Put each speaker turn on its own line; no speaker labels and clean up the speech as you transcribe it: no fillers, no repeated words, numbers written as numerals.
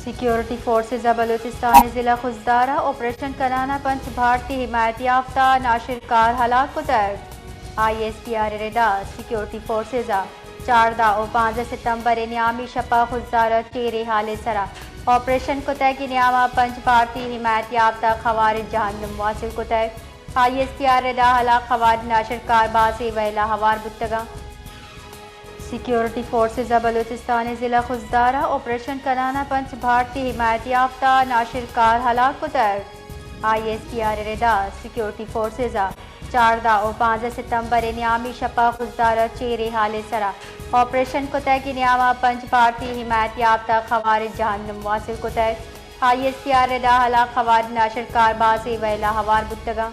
security forces Balochistan ضلع خزدارہ operation کرانا پنچ بھارتی حمایت یافتہ ناشر کار ہلاک کتگ ISPR ردا سیکیورٹی فورسز 14 و 5 ستمبر نیامی شپا خزدارہ چیرے حال سرا آپریشن کتگ نیامہ پنچ بھارتی حمایت یافتہ خوارج جہنم واصل کتگ ISPR ردا ہلاک خوارج ناشر کار باسی ویلا ہوار بتگا سیکیورٹی فورسز بلوچستان ضلع خزدارہ آپریشن کرانا پنچ بھارتی حمایت یافتہ ناشر کار ہلاک کتگ ISPR ردا سیکیورٹی فورسز 14 و 5 ستمبر نیامی شپا خزدارہ چیرے حال سرا آپریشن کتگ نیامہ پنچ بھارتی حمایت یافتہ خوارج جہنم واصل کتگ ISPR ردا ہلاک خوارج ناشر کار باسی ویلا ہوار بتگا